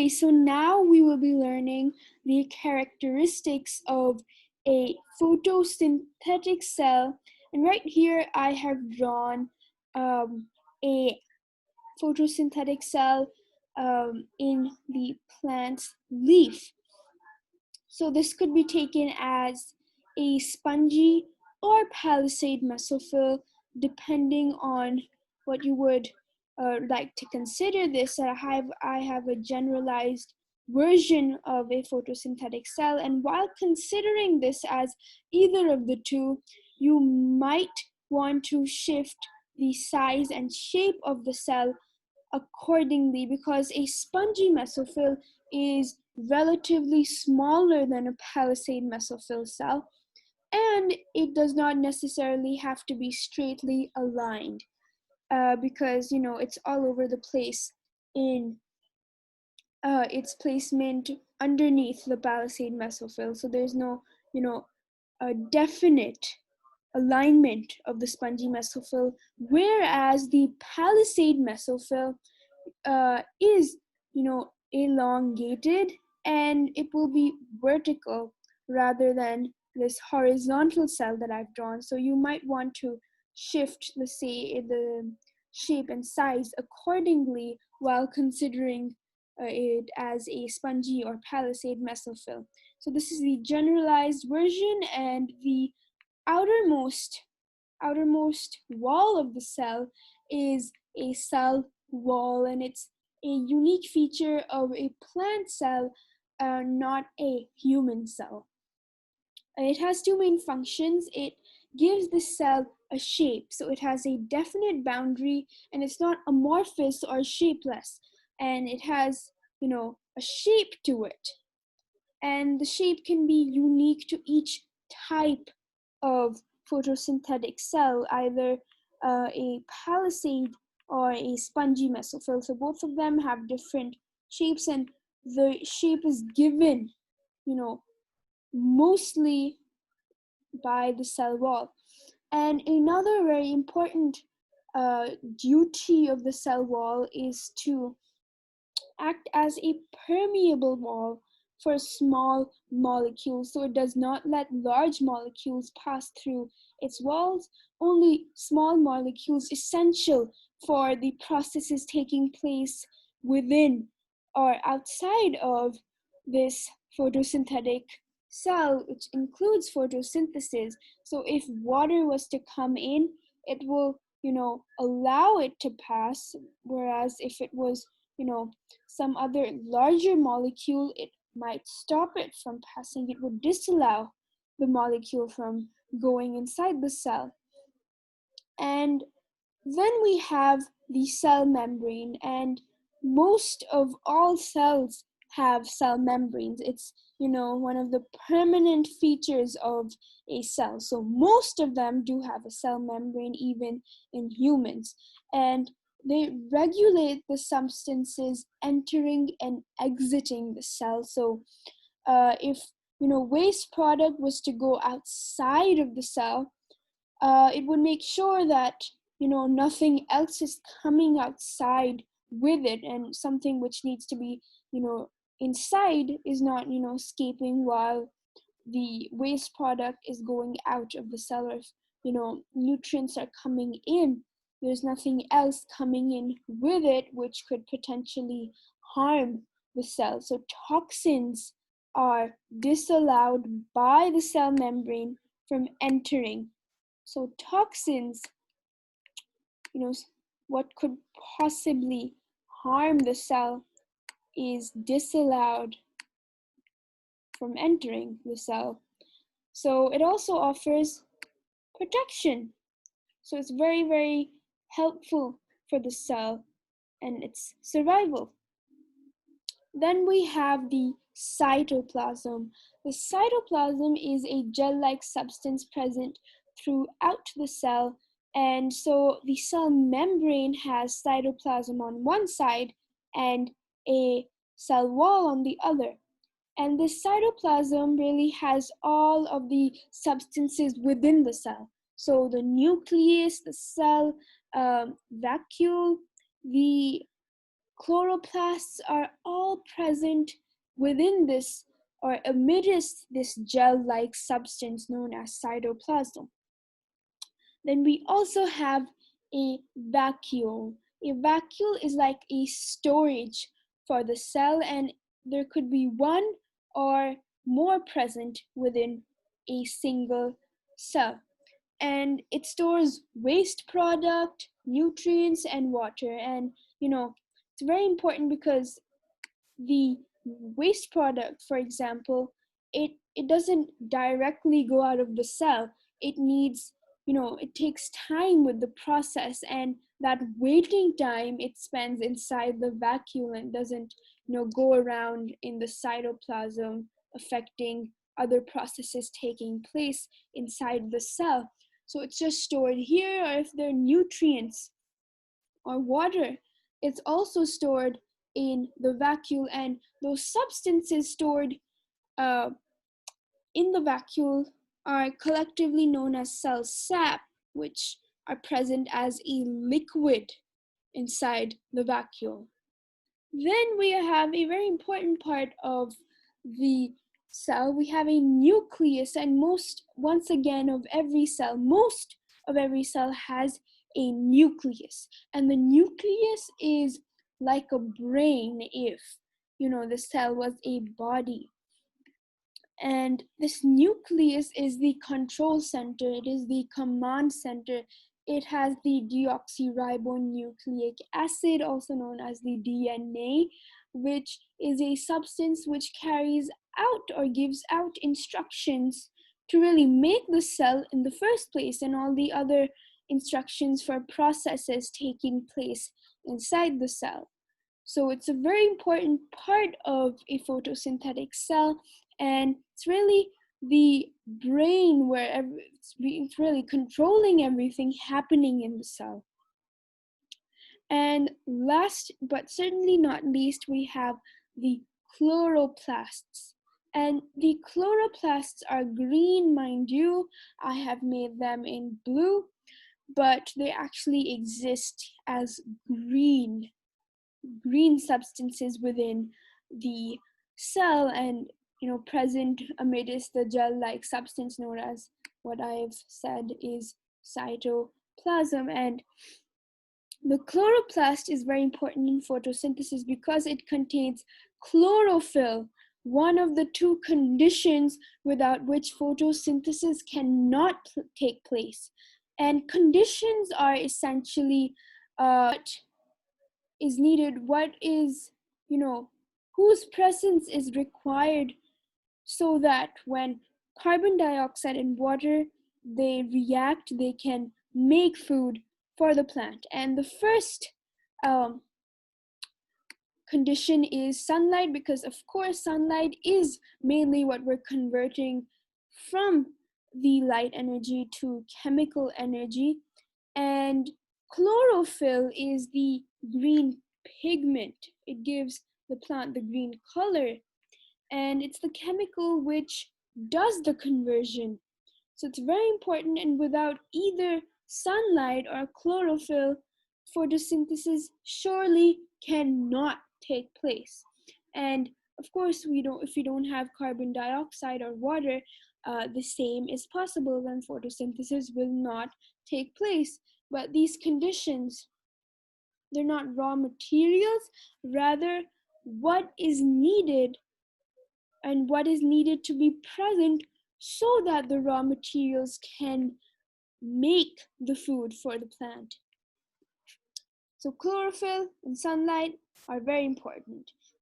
Okay, so now we will be learning the characteristics of a photosynthetic cell. And right here I have drawn a photosynthetic cell in the plant's leaf. So this could be taken as a spongy or palisade mesophyll, depending on what you would like to consider this. I have a generalized version of a photosynthetic cell, and while considering this as either of the two, you might want to shift the size and shape of the cell accordingly, because a spongy mesophyll is relatively smaller than a palisade mesophyll cell, and it does not necessarily have to be straightly aligned because it's all over the place in its placement underneath the palisade mesophyll. So there's no a definite alignment of the spongy mesophyll, whereas the palisade mesophyll is elongated, and it will be vertical rather than this horizontal cell that I've drawn. So you might want to shift the shape and size accordingly while considering it as a spongy or palisade mesophyll. So this is the generalized version, and the outermost wall of the cell is a cell wall, and it's a unique feature of a plant cell, not a human cell. It has two main functions. It gives the cell a shape, so it has a definite boundary, and it's not amorphous or shapeless, and it has a shape to it, and the shape can be unique to each type of photosynthetic cell, either a palisade or a spongy mesophyll. So both of them have different shapes, and the shape is given, mostly by the cell wall. And another very important duty of the cell wall is to act as a permeable wall for small molecules, so it does not let large molecules pass through its walls. Only small molecules essential for the processes taking place within or outside of this photosynthetic cell, which includes photosynthesis. So if water was to come in, it will allow it to pass, whereas if it was some other larger molecule, it might stop it from passing. It would disallow the molecule from going inside the cell. And then we have the cell membrane, and most of all cells have cell membranes. It's one of the permanent features of a cell. So most of them do have a cell membrane, even in humans, and they regulate the substances entering and exiting the cell. So if waste product was to go outside of the cell, it would make sure that nothing else is coming outside with it, and something which needs to be inside is not escaping while the waste product is going out of the cell. Or if nutrients are coming in, there's nothing else coming in with it which could potentially harm the cell. So toxins are disallowed by the cell membrane from entering. So toxins, what could possibly harm the cell, is disallowed from entering the cell. So it also offers protection. So it's very, very helpful for the cell and its survival. Then we have the cytoplasm. The cytoplasm is a gel-like substance present throughout the cell, and so the cell membrane has cytoplasm on one side and a cell wall on the other. And this cytoplasm really has all of the substances within the cell. So the nucleus, the cell vacuole, the chloroplasts are all present within this or amidst this gel-like substance known as cytoplasm. Then we also have a vacuole. A vacuole is like a storage for the cell, and there could be one or more present within a single cell. And it stores waste product, nutrients, and water. And it's very important because the waste product, for example, it doesn't directly go out of the cell. It needs, it takes time with the process, and that waiting time it spends inside the vacuole and doesn't go around in the cytoplasm affecting other processes taking place inside the cell. So it's just stored here, or if there are nutrients or water, it's also stored in the vacuole, and those substances stored uh, in the vacuole are collectively known as cell sap, which are present as a liquid inside the vacuole. Then we have a very important part of the cell. We have a nucleus, and most of every cell has a nucleus, and the nucleus is like a brain if the cell was a body. And this nucleus is the control center, it is the command center. It has the deoxyribonucleic acid, also known as the DNA, which is a substance which carries out or gives out instructions to really make the cell in the first place, and all the other instructions for processes taking place inside the cell. So it's a very important part of a photosynthetic cell, and it's really the brain where it's really controlling everything happening in the cell. And last but certainly not least, we have the chloroplasts. And the chloroplasts are green, mind you. I have made them in blue, but they actually exist as green substances within the cell, and present amidst the gel-like substance known as what I've said is cytoplasm. And the chloroplast is very important in photosynthesis because it contains chlorophyll, one of the two conditions without which photosynthesis cannot take place. And conditions are essentially what is needed, whose presence is required so that when carbon dioxide and water, they react, they can make food for the plant. And the first condition is sunlight, because of course sunlight is mainly what we're converting from the light energy to chemical energy. And chlorophyll is the green pigment. It gives the plant the green color, and it's the chemical which does the conversion. So it's very important, and without either sunlight or chlorophyll, photosynthesis surely cannot take place. And of course, if we don't have carbon dioxide or water, the same is possible, then photosynthesis will not take place. But these conditions, they're not raw materials, rather what is needed and what is needed to be present so that the raw materials can make the food for the plant. So chlorophyll and sunlight are very important.